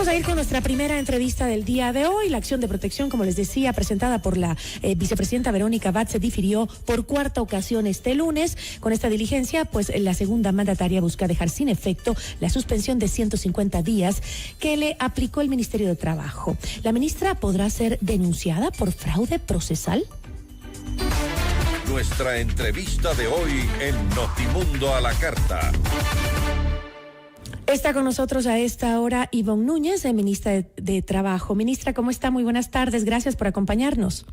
Vamos a ir con nuestra primera entrevista del día de hoy. La acción de protección, como les decía, presentada por la vicepresidenta Verónica Abad, se difirió por cuarta ocasión este lunes. Con esta diligencia, pues la segunda mandataria busca dejar sin efecto la suspensión de 150 días que le aplicó el Ministerio de Trabajo. La ministra podrá ser denunciada por fraude procesal. Nuestra entrevista de hoy en Notimundo a la Carta. Está con nosotros a esta hora Ivonne Núñez, ministra de Trabajo. Ministra, ¿cómo está? Muy buenas tardes. Gracias por acompañarnos.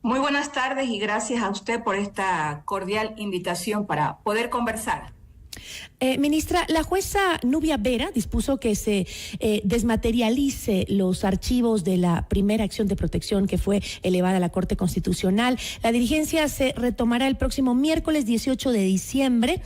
Muy buenas tardes y gracias a usted por esta cordial invitación para poder conversar. Ministra, la jueza Nubia Vera dispuso que se desmaterialice los archivos de la primera acción de protección que fue elevada a la Corte Constitucional. La diligencia se retomará el próximo miércoles 18 de diciembre.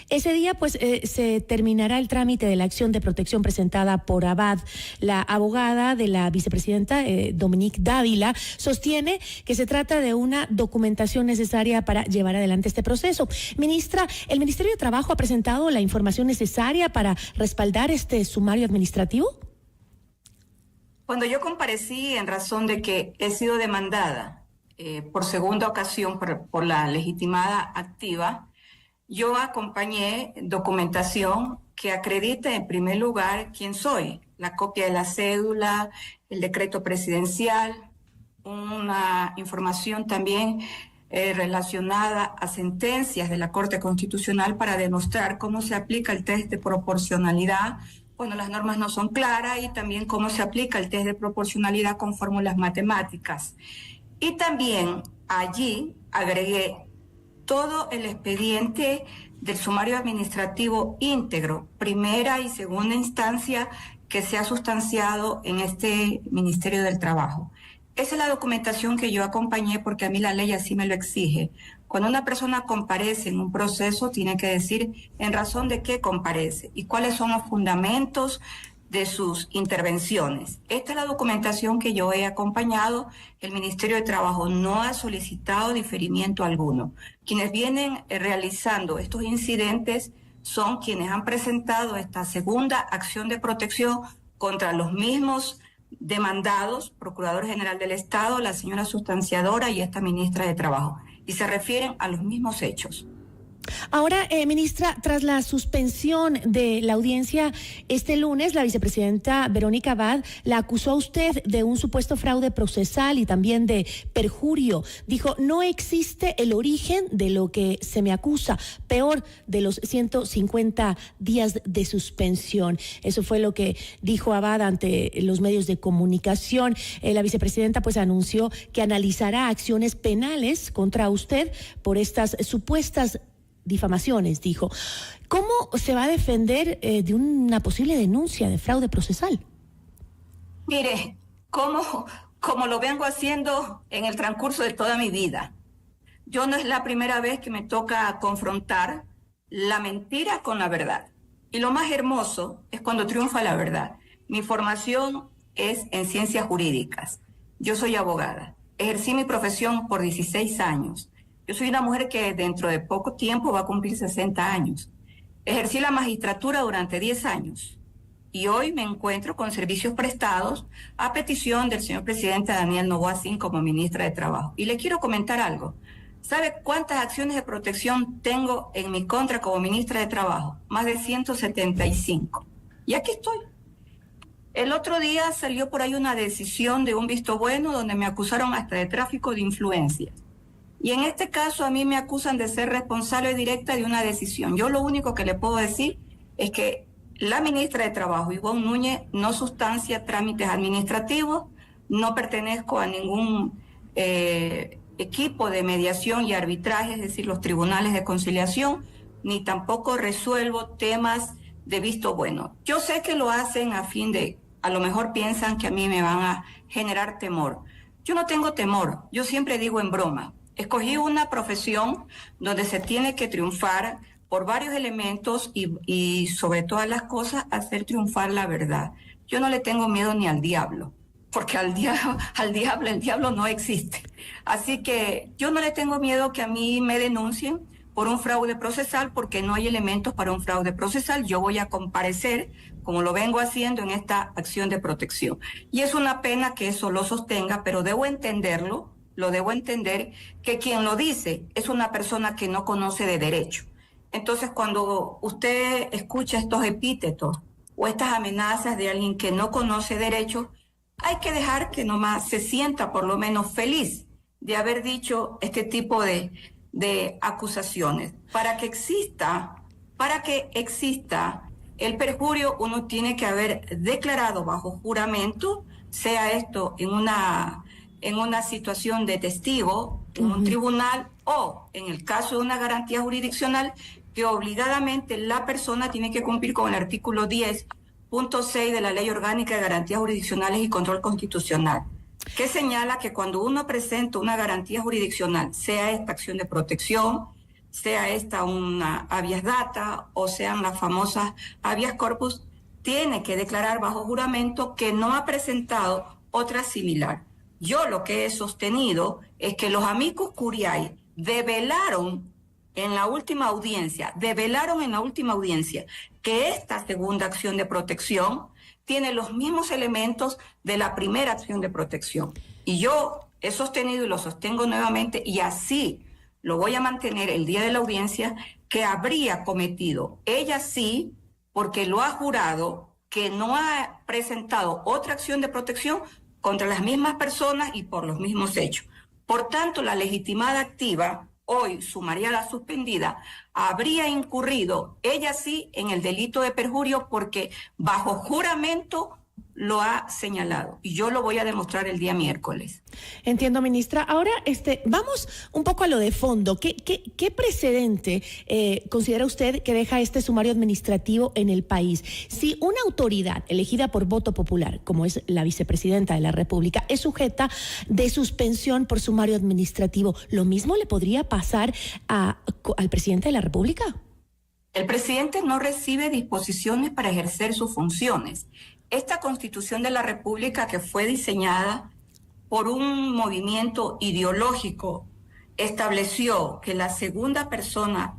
Ese día, pues, se terminará el trámite de la acción de protección presentada por Abad. La abogada de la vicepresidenta, Dominique Dávila, sostiene que se trata de una documentación necesaria para llevar adelante este proceso. Ministra, ¿el Ministerio de Trabajo ha presentado la información necesaria para respaldar este sumario administrativo? Cuando yo comparecí en razón de que he sido demandada por segunda ocasión por la legitimada activa, yo acompañé documentación que acredita en primer lugar quién soy, la copia de la cédula, el decreto presidencial, una información también relacionada a sentencias de la Corte Constitucional para demostrar cómo se aplica el test de proporcionalidad cuando las normas no son claras y también cómo se aplica el test de proporcionalidad con fórmulas matemáticas. Y también allí agregué todo el expediente del sumario administrativo íntegro, primera y segunda instancia que se ha sustanciado en este Ministerio del Trabajo. Esa es la documentación que yo acompañé porque a mí la ley así me lo exige. Cuando una persona comparece en un proceso, tiene que decir en razón de qué comparece y cuáles son los fundamentos de sus intervenciones. Esta es la documentación que yo he acompañado. El Ministerio de Trabajo no ha solicitado diferimiento alguno. Quienes vienen realizando estos incidentes son quienes han presentado esta segunda acción de protección contra los mismos demandados, Procurador General del Estado, la señora sustanciadora y esta ministra de Trabajo, y se refieren a los mismos hechos. Ahora, ministra, tras la suspensión de la audiencia este lunes, la vicepresidenta Verónica Abad la acusó a usted de un supuesto fraude procesal y también de perjurio. Dijo, no existe el origen de lo que se me acusa, peor de los 150 días de suspensión. Eso fue lo que dijo Abad ante los medios de comunicación. La vicepresidenta pues anunció que analizará acciones penales contra usted por estas supuestas difamaciones, dijo. ¿Cómo se va a defender de una posible denuncia de fraude procesal? Mire, como lo vengo haciendo en el transcurso de toda mi vida. Yo no es la primera vez que me toca confrontar la mentira con la verdad. Y lo más hermoso es cuando triunfa la verdad. Mi formación es en ciencias jurídicas. Yo soy abogada. Ejercí mi profesión por 16 años. Yo soy una mujer que dentro de poco tiempo va a cumplir 60 años. Ejercí la magistratura durante 10 años y hoy me encuentro con servicios prestados a petición del señor presidente Daniel Noboa Sin como ministra de Trabajo. Y le quiero comentar algo. ¿Sabe cuántas acciones de protección tengo en mi contra como ministra de Trabajo? Más de 175. Y aquí estoy. El otro día salió por ahí una decisión de un visto bueno donde me acusaron hasta de tráfico de influencias. Y en este caso a mí me acusan de ser responsable directa de una decisión. Yo lo único que le puedo decir es que la ministra de Trabajo, Ivonne Núñez, no sustancia trámites administrativos, no pertenezco a ningún equipo de mediación y arbitraje, es decir, los tribunales de conciliación, ni tampoco resuelvo temas de visto bueno. Yo sé que lo hacen a fin de, a lo mejor piensan que a mí me van a generar temor. Yo no tengo temor, yo siempre digo en broma. Escogí una profesión donde se tiene que triunfar por varios elementos y sobre todas las cosas hacer triunfar la verdad. Yo no le tengo miedo ni al diablo, porque el diablo no existe. Así que yo no le tengo miedo que a mí me denuncien por un fraude procesal porque no hay elementos para un fraude procesal. Yo voy a comparecer, como lo vengo haciendo en esta acción de protección. Y es una pena que eso lo sostenga, pero debo entenderlo, lo debo entender, que quien lo dice es una persona que no conoce de derecho. Entonces, cuando usted escucha estos epítetos o estas amenazas de alguien que no conoce derecho, hay que dejar que nomás se sienta por lo menos feliz de haber dicho este tipo de acusaciones. Para que exista el perjurio, uno tiene que haber declarado bajo juramento, sea esto en una situación de testigo, en un tribunal, o en el caso de una garantía jurisdiccional, que obligadamente la persona tiene que cumplir con el artículo 10.6 de la Ley Orgánica de Garantías Jurisdiccionales y Control Constitucional, que señala que cuando uno presenta una garantía jurisdiccional, sea esta acción de protección, sea esta una habeas data o sean las famosas habeas corpus, tiene que declarar bajo juramento que no ha presentado otra similar. Yo lo que he sostenido es que los amicus curiae develaron en la última audiencia que esta segunda acción de protección tiene los mismos elementos de la primera acción de protección. Y yo he sostenido y lo sostengo nuevamente, y así lo voy a mantener el día de la audiencia, que habría cometido, ella sí, porque lo ha jurado, que no ha presentado otra acción de protección contra las mismas personas y por los mismos hechos. Por tanto, la legitimada activa, hoy sumaría la suspendida, habría incurrido, ella sí, en el delito de perjurio porque bajo juramento lo ha señalado. Y yo lo voy a demostrar el día miércoles. Entiendo, ministra. Ahora, vamos un poco a lo de fondo. ¿Qué precedente considera usted que deja este sumario administrativo en el país? Si una autoridad elegida por voto popular, como es la vicepresidenta de la República, es sujeta de suspensión por sumario administrativo, ¿lo mismo le podría pasar al presidente de la República? El presidente no recibe disposiciones para ejercer sus funciones. Esta Constitución de la República, que fue diseñada por un movimiento ideológico, estableció que la segunda persona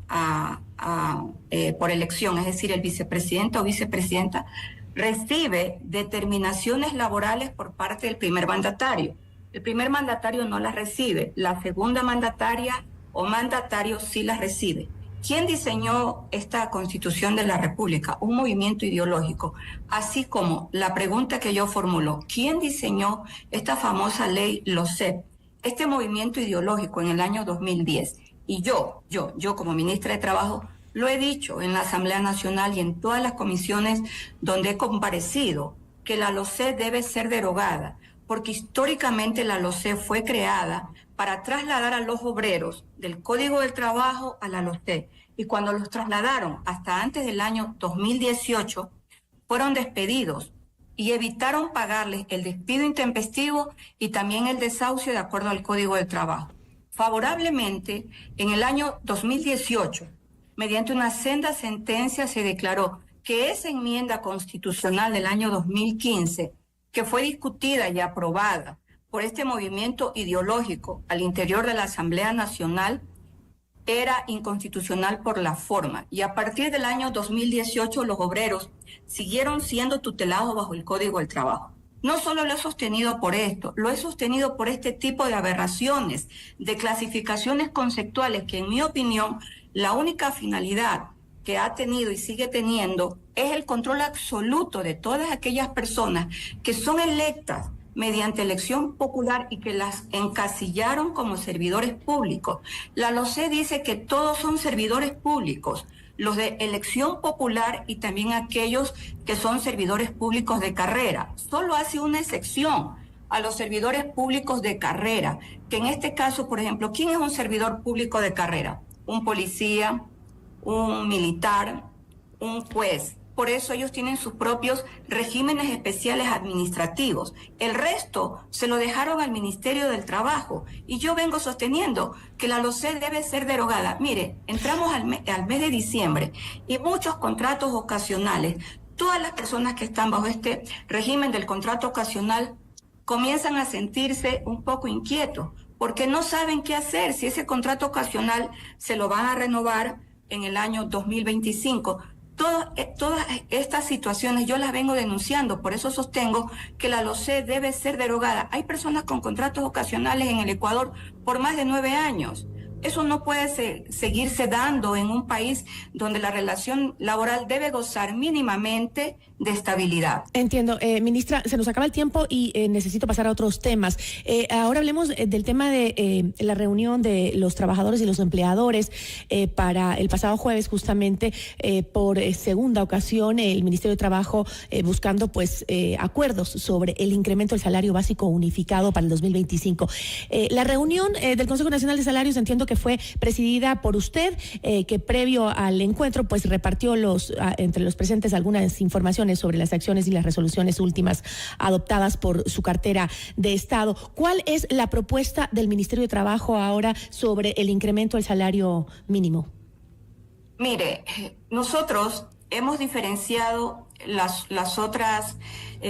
por elección, es decir, el vicepresidente o vicepresidenta, recibe determinaciones laborales por parte del primer mandatario. El primer mandatario no las recibe, la segunda mandataria o mandatario sí las recibe. ¿Quién diseñó esta Constitución de la República? Un movimiento ideológico. Así como la pregunta que yo formulo, ¿quién diseñó esta famosa ley LOCEP? Este movimiento ideológico en el año 2010. Y yo como ministra de Trabajo, lo he dicho en la Asamblea Nacional y en todas las comisiones donde he comparecido, que la LOCEP debe ser derogada, porque históricamente la LOCEP fue creada para trasladar a los obreros del Código del Trabajo a la LOCEP. Y cuando los trasladaron hasta antes del año 2018, fueron despedidos y evitaron pagarles el despido intempestivo y también el desahucio de acuerdo al Código del Trabajo. Favorablemente, en el año 2018, mediante una senda sentencia, se declaró que esa enmienda constitucional del año 2015, que fue discutida y aprobada por este movimiento ideológico al interior de la Asamblea Nacional, era inconstitucional por la forma. Y a partir del año 2018 los obreros siguieron siendo tutelados bajo el Código del Trabajo. No solo lo he sostenido por esto, lo he sostenido por este tipo de aberraciones, de clasificaciones conceptuales que, en mi opinión, la única finalidad que ha tenido y sigue teniendo es el control absoluto de todas aquellas personas que son electas mediante elección popular y que las encasillaron como servidores públicos. La LOCEP dice que todos son servidores públicos, los de elección popular y también aquellos que son servidores públicos de carrera. Solo hace una excepción a los servidores públicos de carrera, que en este caso, por ejemplo, ¿quién es un servidor público de carrera? Un policía, un militar, un juez. Por eso ellos tienen sus propios regímenes especiales administrativos. El resto se lo dejaron al Ministerio del Trabajo. Y yo vengo sosteniendo que la LOCEP debe ser derogada. Mire, entramos al mes de diciembre y muchos contratos ocasionales, todas las personas que están bajo este régimen del contrato ocasional comienzan a sentirse un poco inquietos, porque no saben qué hacer, si ese contrato ocasional se lo van a renovar en el año 2025. Todas estas situaciones yo las vengo denunciando, por eso sostengo que la LOCED debe ser derogada. Hay personas con contratos ocasionales en el Ecuador por más de 9 años. Eso no puede seguirse dando en un país donde la relación laboral debe gozar mínimamente de estabilidad. Entiendo. Ministra, se nos acaba el tiempo y necesito pasar a otros temas. Ahora hablemos del tema de la reunión de los trabajadores y los empleadores para el pasado jueves, justamente por segunda ocasión, el Ministerio de Trabajo buscando pues acuerdos sobre el incremento del salario básico unificado para el 2025. La reunión del Consejo Nacional de Salarios, entiendo que fue presidida por usted, que previo al encuentro pues repartió entre los presentes algunas informaciones sobre las acciones y las resoluciones últimas adoptadas por su cartera de Estado. ¿Cuál es la propuesta del Ministerio de Trabajo ahora sobre el incremento del salario mínimo? Mire, nosotros hemos diferenciado las otras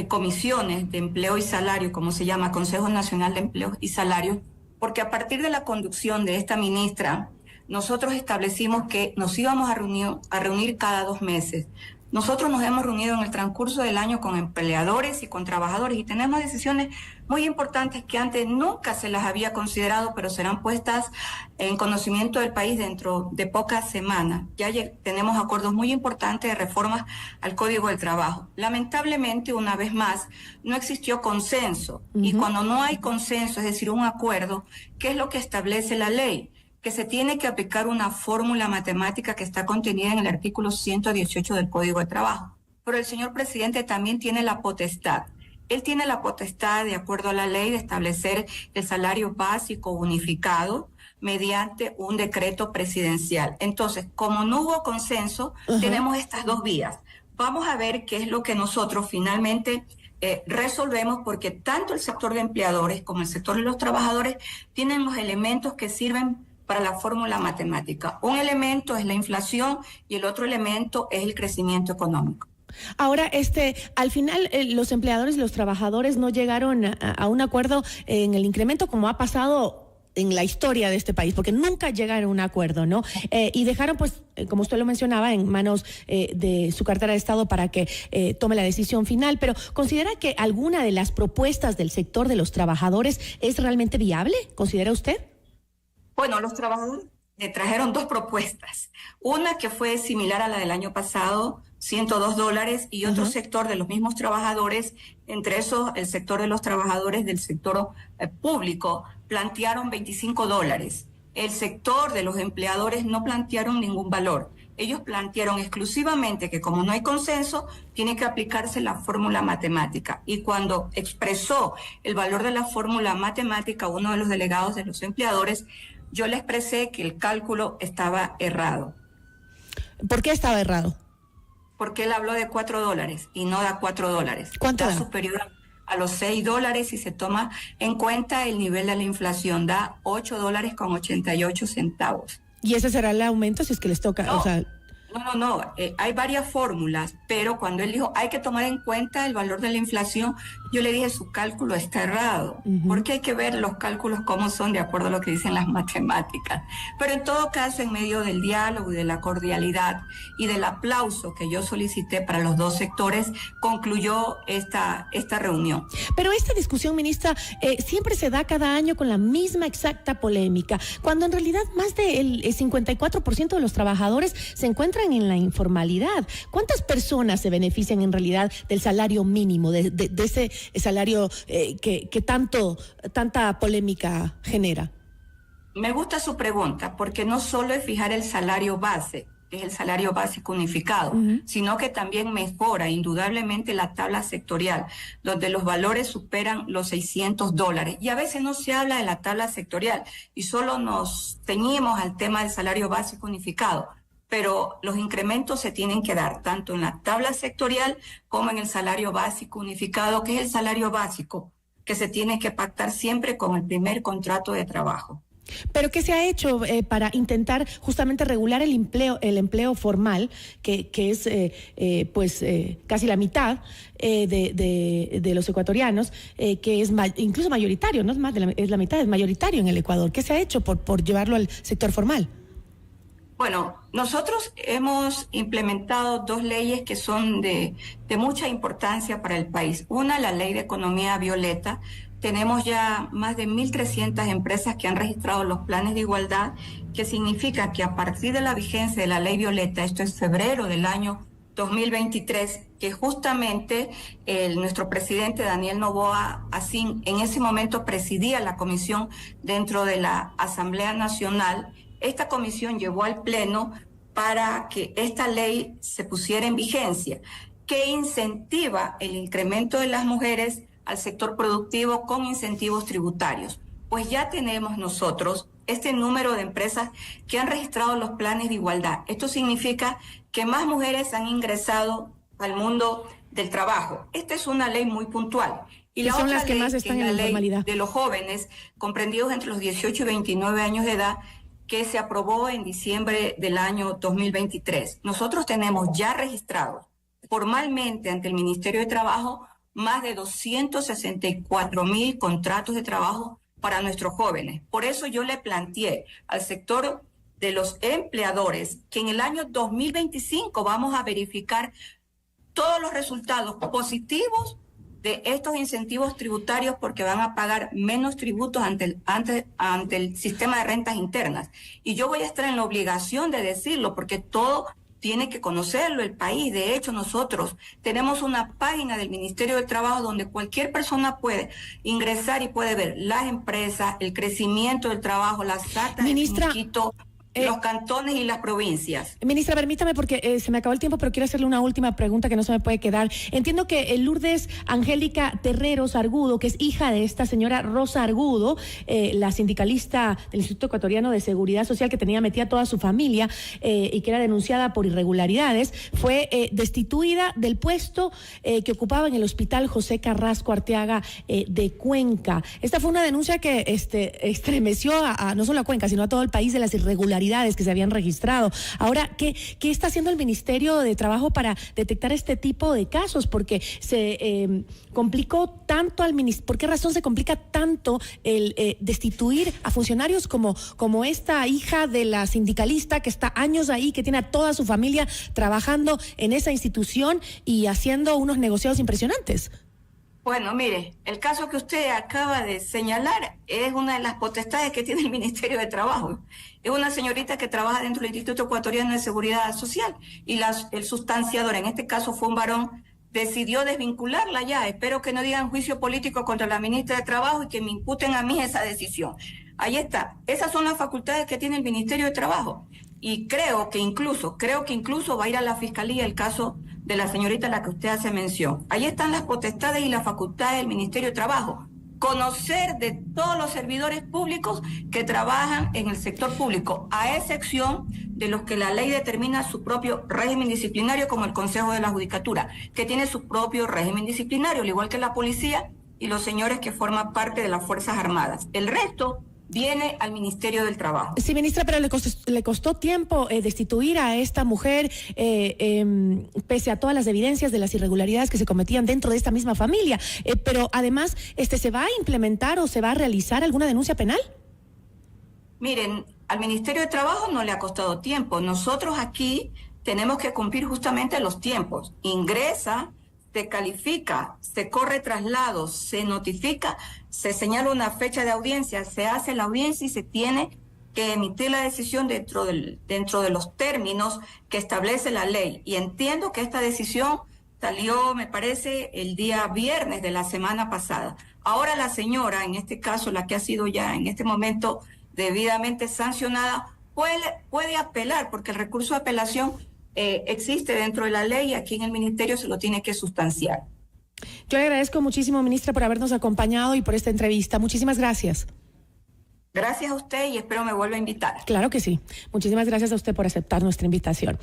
comisiones de empleo y salario, como se llama, Consejo Nacional de Empleo y Salario, porque a partir de la conducción de esta ministra, nosotros establecimos que nos íbamos a reunir cada 2 meses. Nosotros nos hemos reunido en el transcurso del año con empleadores y con trabajadores y tenemos decisiones muy importantes que antes nunca se las había considerado, pero serán puestas en conocimiento del país dentro de pocas semanas. Ya tenemos acuerdos muy importantes de reformas al Código del Trabajo. Lamentablemente, una vez más, no existió consenso. Y cuando no hay consenso, es decir, un acuerdo, ¿qué es lo que establece la ley? Que se tiene que aplicar una fórmula matemática que está contenida en el artículo 118 del Código de Trabajo. Pero el señor presidente también tiene la potestad. Él tiene la potestad, de acuerdo a la ley, de establecer el salario básico unificado mediante un decreto presidencial. Entonces, como no hubo consenso, tenemos estas 2 vías. Vamos a ver qué es lo que nosotros finalmente resolvemos, porque tanto el sector de empleadores como el sector de los trabajadores tienen los elementos que sirven para la fórmula matemática. Un elemento es la inflación y el otro elemento es el crecimiento económico. Ahora, al final, los empleadores y los trabajadores no llegaron a un acuerdo en el incremento, como ha pasado en la historia de este país, porque nunca llegaron a un acuerdo, ¿no? Y dejaron, pues, como usted lo mencionaba, en manos de su cartera de Estado para que tome la decisión final. Pero ¿considera que alguna de las propuestas del sector de los trabajadores es realmente viable? ¿Considera usted? Bueno, los trabajadores le trajeron 2 propuestas. Una que fue similar a la del año pasado, $102, y otro sector de los mismos trabajadores, entre esos el sector de los trabajadores del sector público, plantearon $25. El sector de los empleadores no plantearon ningún valor. Ellos plantearon exclusivamente que como no hay consenso, tiene que aplicarse la fórmula matemática. Y cuando expresó el valor de la fórmula matemática, uno de los delegados de los empleadores, yo le expresé que el cálculo estaba errado. ¿Por qué estaba errado? Porque él habló de $4 y no da $4. ¿Cuánto da? Superior a los $6 si se toma en cuenta el nivel de la inflación. Da $8.88. ¿Y ese será el aumento si es que les toca? No. O sea, No. Hay varias fórmulas, pero cuando él dijo hay que tomar en cuenta el valor de la inflación, yo le dije su cálculo está errado, porque hay que ver los cálculos cómo son de acuerdo a lo que dicen las matemáticas. Pero en todo caso, en medio del diálogo y de la cordialidad y del aplauso que yo solicité para los 2 sectores, concluyó esta reunión. Pero esta discusión, ministra, siempre se da cada año con la misma exacta polémica, cuando en realidad más del 54% de los trabajadores se encuentran en la informalidad. ¿Cuántas personas se benefician en realidad del salario mínimo, de ese salario que tanta polémica genera? Me gusta su pregunta, porque no solo es fijar el salario base, que es el salario básico unificado, sino que también mejora indudablemente la tabla sectorial, donde los valores superan los $600. Y a veces no se habla de la tabla sectorial y solo nos ceñimos al tema del salario básico unificado. Pero los incrementos se tienen que dar tanto en la tabla sectorial como en el salario básico unificado, que es el salario básico que se tiene que pactar siempre con el primer contrato de trabajo. Pero ¿qué se ha hecho para intentar justamente regular el empleo formal, que es casi la mitad de los ecuatorianos, que es incluso mayoritario, no es más es la mitad, es mayoritario en el Ecuador? ¿Qué se ha hecho por llevarlo al sector formal? Bueno, nosotros hemos implementado 2 leyes que son de mucha importancia para el país. Una, la Ley de Economía Violeta. Tenemos ya más de 1.300 empresas que han registrado los planes de igualdad, que significa que a partir de la vigencia de la Ley Violeta, esto es febrero del año 2023, que justamente nuestro presidente Daniel Noboa Asín en ese momento presidía la comisión dentro de la Asamblea Nacional. Esta comisión llevó al Pleno para que esta ley se pusiera en vigencia, que incentiva el incremento de las mujeres al sector productivo con incentivos tributarios. Pues ya tenemos nosotros este número de empresas que han registrado los planes de igualdad. Esto significa que más mujeres han ingresado al mundo del trabajo. Esta es una ley muy puntual. Y la son las que más están en la informalidad. De los jóvenes comprendidos entre los 18 y 29 años de edad, que se aprobó en diciembre del año 2023. Nosotros tenemos ya registrados formalmente ante el Ministerio de Trabajo más de 264,000 contratos de trabajo para nuestros jóvenes. Por eso yo le planteé al sector de los empleadores que en el año 2025 vamos a verificar todos los resultados positivos de estos incentivos tributarios, porque van a pagar menos tributos ante el sistema de rentas internas. Y yo voy a estar en la obligación de decirlo, porque todo tiene que conocerlo el país. De hecho, nosotros tenemos una página del Ministerio del Trabajo donde cualquier persona puede ingresar y puede ver las empresas, el crecimiento del trabajo, las actas de finiquito, los cantones y las provincias. Ministra, permítame, porque se me acabó el tiempo, pero quiero hacerle una última pregunta que no se me puede quedar. Entiendo que Lourdes Angélica Terreros Argudo, que es hija de esta señora Rosa Argudo, la sindicalista del Instituto Ecuatoriano de Seguridad Social, que tenía metida toda su familia y que era denunciada por irregularidades, fue destituida del puesto que ocupaba en el Hospital José Carrasco Arteaga de Cuenca. Esta fue una denuncia que estremeció no solo a Cuenca, sino a todo el país, de las irregularidades que se habían registrado. Ahora, ¿qué está haciendo el Ministerio de Trabajo para detectar este tipo de casos? Porque se complicó tanto al ministerio. ¿Por qué razón se complica tanto el destituir a funcionarios como esta hija de la sindicalista, que está años ahí, que tiene a toda su familia trabajando en esa institución y haciendo unos negociados impresionantes? Bueno, mire, el caso que usted acaba de señalar es una de las potestades que tiene el Ministerio de Trabajo. Es una señorita que trabaja dentro del Instituto Ecuatoriano de Seguridad Social y el sustanciador, en este caso fue un varón, decidió desvincularla ya. Espero que no digan juicio político contra la ministra de Trabajo y que me imputen a mí esa decisión. Ahí está. Esas son las facultades que tiene el Ministerio de Trabajo. Y creo que incluso va a ir a la Fiscalía el caso de la señorita a la que usted hace mención. Ahí están las potestades y las facultades del Ministerio de Trabajo. Conocer de todos los servidores públicos que trabajan en el sector público, a excepción de los que la ley determina su propio régimen disciplinario, como el Consejo de la Judicatura, que tiene su propio régimen disciplinario, al igual que la policía y los señores que forman parte de las Fuerzas Armadas. El resto viene al Ministerio del Trabajo. Sí, ministra, pero le costó tiempo destituir a esta mujer, pese a todas las evidencias de las irregularidades que se cometían dentro de esta misma familia. Pero además, ¿se va a implementar o se va a realizar alguna denuncia penal? Miren, al Ministerio de Trabajo no le ha costado tiempo. Nosotros aquí tenemos que cumplir justamente los tiempos. Ingresa, se califica, se corre traslados, se notifica, se señala una fecha de audiencia, se hace la audiencia y se tiene que emitir la decisión dentro de los términos que establece la ley. Y entiendo que esta decisión salió, me parece, el día viernes de la semana pasada. Ahora la señora, en este caso la que ha sido ya en este momento debidamente sancionada, puede apelar, porque el recurso de apelación existe dentro de la ley y aquí en el ministerio se lo tiene que sustanciar. Yo le agradezco muchísimo, ministra, por habernos acompañado y por esta entrevista. Muchísimas gracias. Gracias a usted y espero me vuelva a invitar. Claro que sí. Muchísimas gracias a usted por aceptar nuestra invitación.